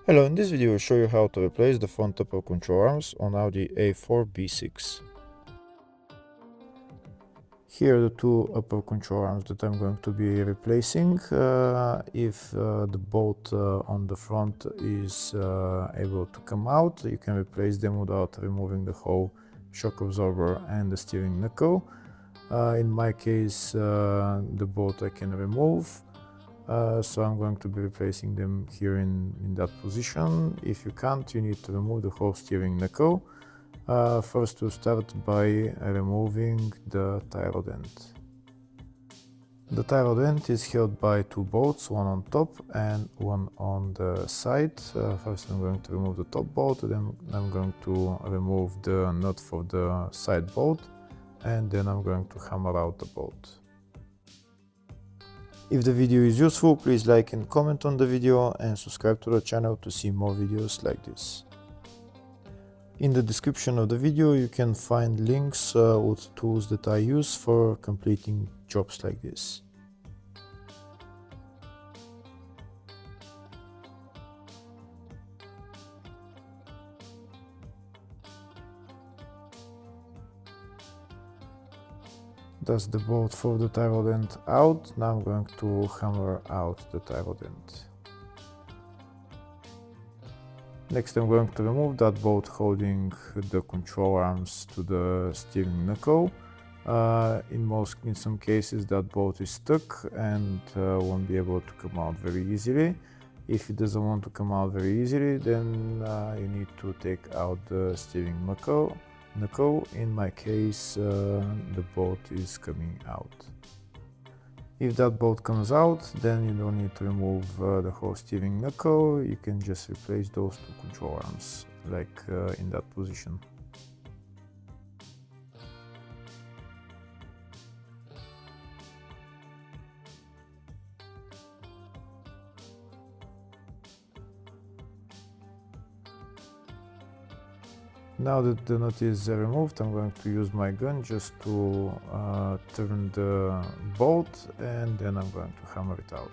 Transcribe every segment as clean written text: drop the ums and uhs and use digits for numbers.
Hello, in this video I'll show you how to replace the front upper control arms on Audi A4 B6. Here are the two upper control arms that I'm going to be replacing. If the bolt on the front is able to come out, you can replace them without removing the whole shock absorber and the steering knuckle. In my case, the bolt I can remove. So I'm going to be replacing them here in that position. If you can't, you need to remove the whole steering knuckle. First we'll start by removing the tie rod end. The tie rod end is held by two bolts, one on top and one on the side. First I'm going to remove the top bolt, then I'm going to remove the nut for the side bolt, and then I'm going to hammer out the bolt. If the video is useful, please like and comment on the video and subscribe to the channel to see more videos like this. In the description of the video you can find links with tools that I use for completing jobs like this. That's the bolt for the tie rod end out. Now I'm going to hammer out the tie rod end. Next I'm going to remove that bolt holding the control arms to the steering knuckle. In some cases that bolt is stuck and won't be able to come out very easily. If it doesn't want to come out very easily, then you need to take out the steering knuckle. In my case, the bolt is coming out. If that bolt comes out, then you don't need to remove the whole steering knuckle. You can just replace those two control arms, like in that position. Now that the nut is removed, I'm going to use my gun just to turn the bolt, and then I'm going to hammer it out.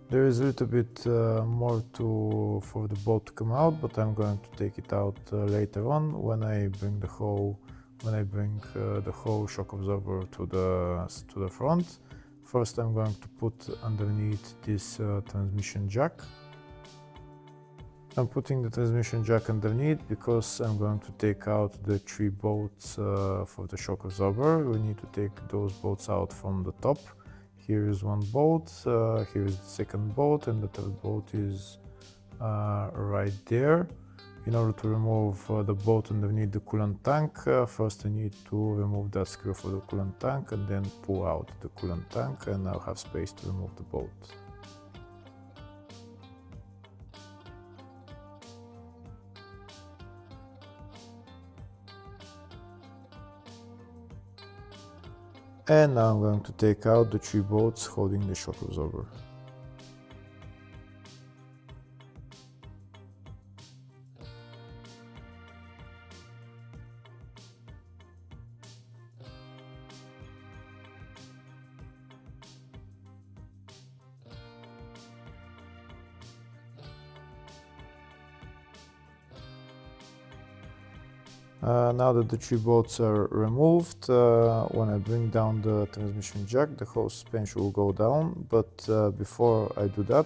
There is a little bit more for the bolt to come out, but I'm going to take it out later on when I bring the whole shock absorber to the front. First I'm going to put underneath this transmission jack. I'm putting the transmission jack underneath because I'm going to take out the three bolts for the shock absorber. We need to take those bolts out from the top. Here is one bolt, here is the second bolt, and the third bolt is right there. In order to remove the bolt underneath the coolant tank, first I need to remove that screw for the coolant tank and then pull out the coolant tank, and I'll have space to remove the bolt. And now I'm going to take out the three bolts holding the shock absorber. Now that the three bolts are removed, when I bring down the transmission jack, the whole suspension will go down. But before I do that,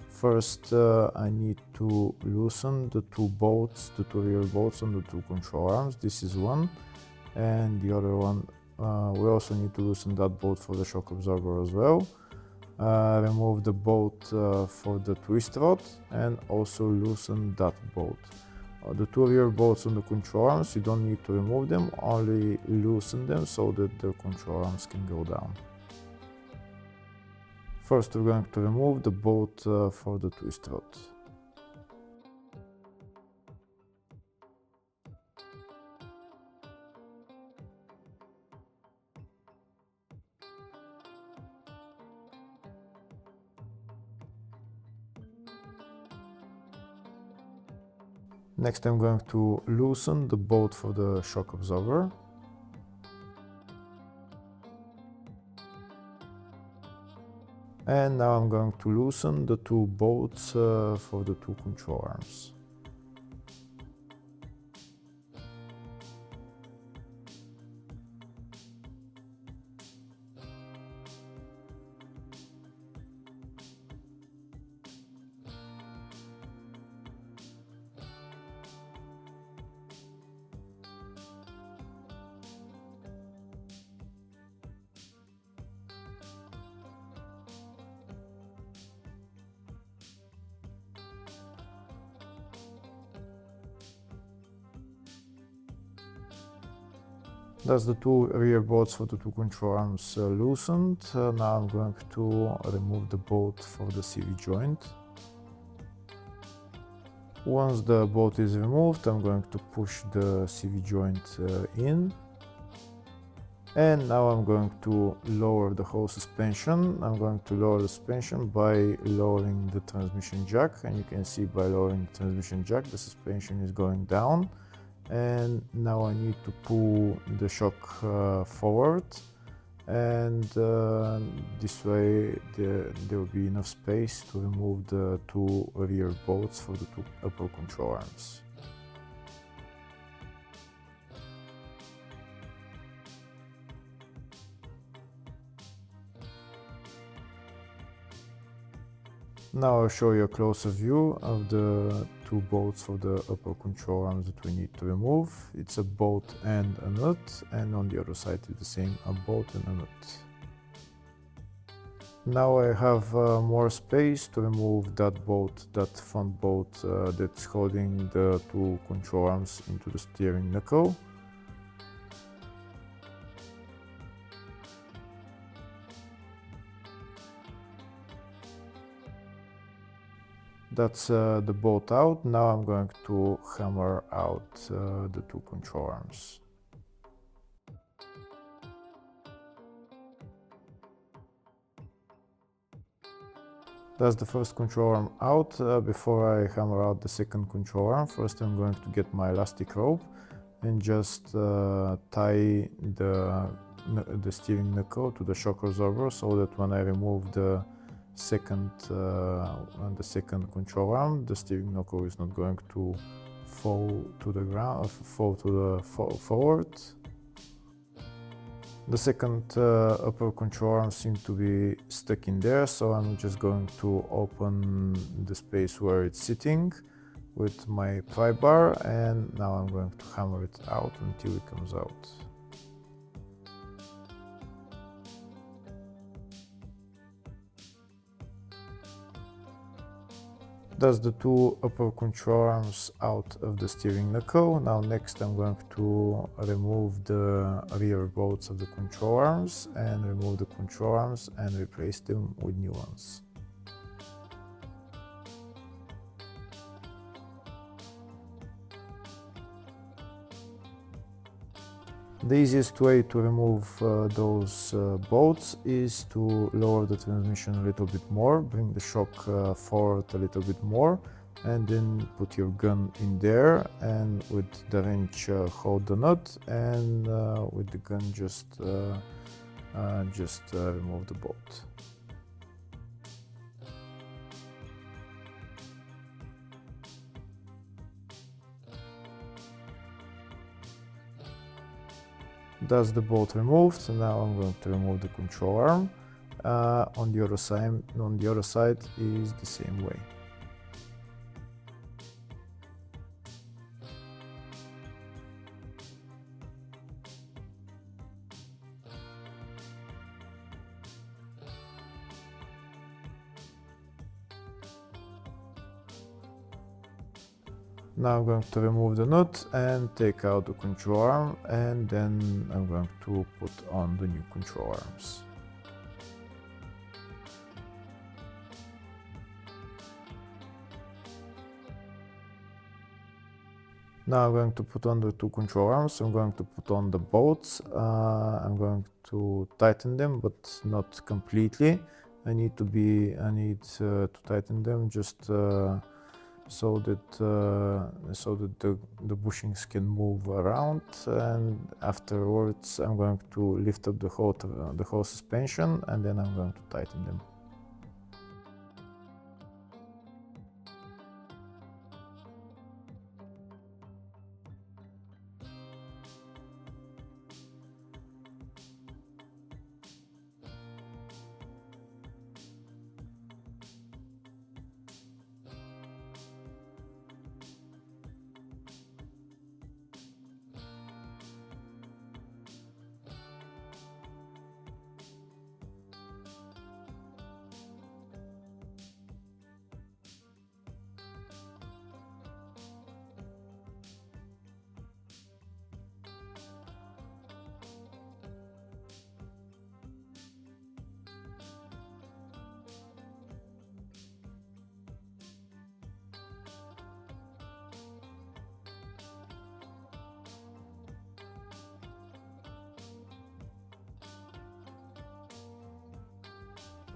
first I need to loosen the two bolts, the two rear bolts on the two control arms. This is one, and the other one, we also need to loosen that bolt for the shock absorber as well. Remove the bolt for the twist rod and also loosen that bolt. the two rear bolts on the control arms, you don't need to remove them, only loosen them so that the control arms can go down. First we're going to remove the bolt for the twist rod. Next I'm going to loosen the bolt for the shock absorber. And now I'm going to loosen the two bolts for the two control arms. That's the two rear bolts for the two control arms loosened. Now I'm going to remove the bolt for the CV joint. Once the bolt is removed, I'm going to push the CV joint in. And now I'm going to lower the whole suspension. I'm going to lower the suspension by lowering the transmission jack. And you can see by lowering the transmission jack, the suspension is going down. And now I need to pull the shock forward, and this way there will be enough space to remove the two rear bolts for the two upper control arms. Now I'll show you a closer view of the two bolts for the upper control arms that we need to remove. It's a bolt and a nut, and on the other side it's the same, a bolt and a nut. Now I have more space to remove that bolt, that front bolt that's holding the two control arms into the steering knuckle. That's the bolt out. Now I'm going to hammer out the two control arms. That's the first control arm out. Before I hammer out the second control arm, first I'm going to get my elastic rope and just tie the steering knuckle to the shock absorber, so that when I remove the second control arm, the steering knuckle is not going to fall to the ground, forward. The second upper control arm seems to be stuck in there, so I'm just going to open the space where it's sitting with my pry bar, and now I'm going to hammer it out until it comes out. That's the two upper control arms out of the steering knuckle. Now next I'm going to remove the rear bolts of the control arms and remove the control arms and replace them with new ones. The easiest way to remove those bolts is to lower the transmission a little bit more, bring the shock forward a little bit more, and then put your gun in there, and with the wrench hold the nut, and with the gun just remove the bolt. That's the bolt removed, and now I'm going to remove the control arm. On the other side is the same way. Now I'm going to remove the nut and take out the control arm, and then I'm going to put on the new control arms. Now I'm going to put on the two control arms. I'm going to put on the bolts. I'm going to tighten them, but not completely. I need to tighten them just so that the bushings can move around. And afterwards, I'm going to lift up the whole suspension, and then I'm going to tighten them.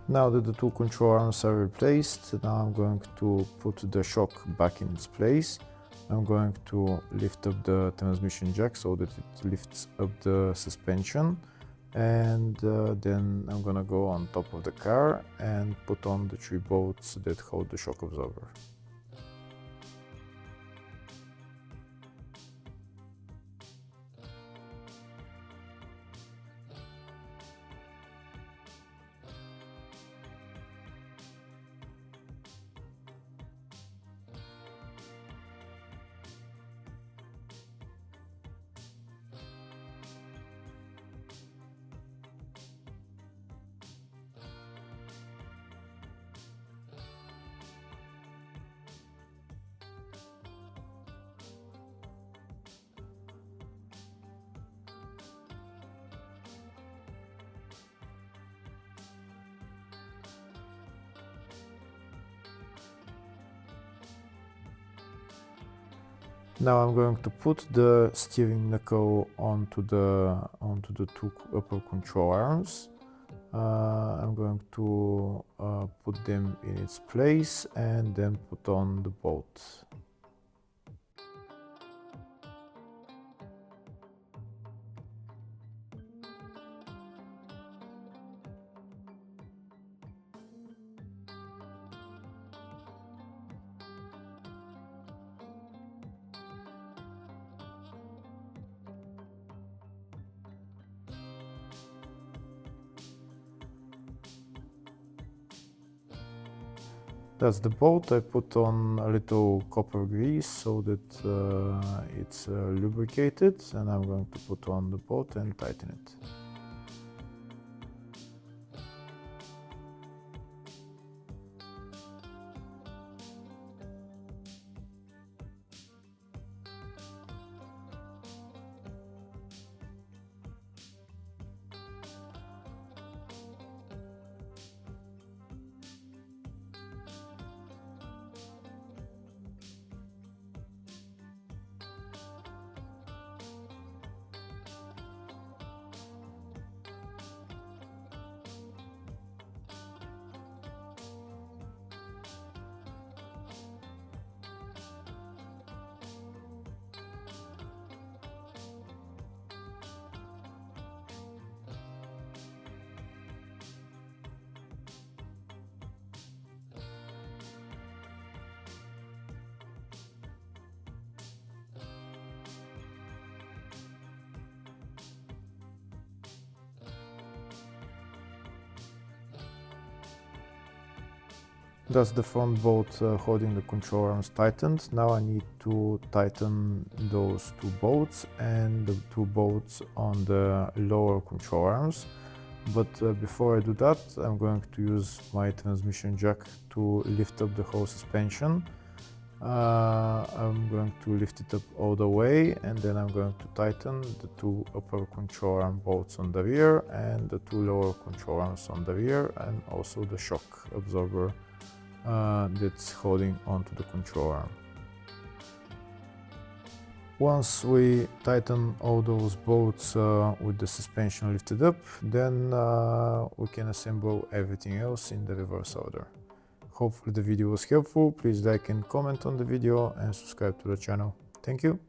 Now that the two control arms are replaced, now I'm going to put the shock back in its place. I'm going to lift up the transmission jack so that it lifts up the suspension, and then I'm gonna go on top of the car and put on the 3 bolts that hold the shock absorber. Now I'm going to put the steering knuckle onto the two upper control arms. I'm going to put them in its place and then put on the bolt. That's the bolt. I put on a little copper grease so that it's lubricated, and I'm going to put on the bolt and tighten it. That's the front bolt holding the control arms tightened. Now I need to tighten those 2 bolts and the 2 bolts on the lower control arms. But before I do that, I'm going to use my transmission jack to lift up the whole suspension. I'm going to lift it up all the way, and then I'm going to tighten the two upper control arm bolts on the rear and the two lower control arms on the rear, and also the shock absorber that's holding onto the control arm. Once we tighten all those bolts with the suspension lifted up, then we can assemble everything else in the reverse order. Hopefully the video was helpful. Please like and comment on the video and subscribe to the channel. Thank you.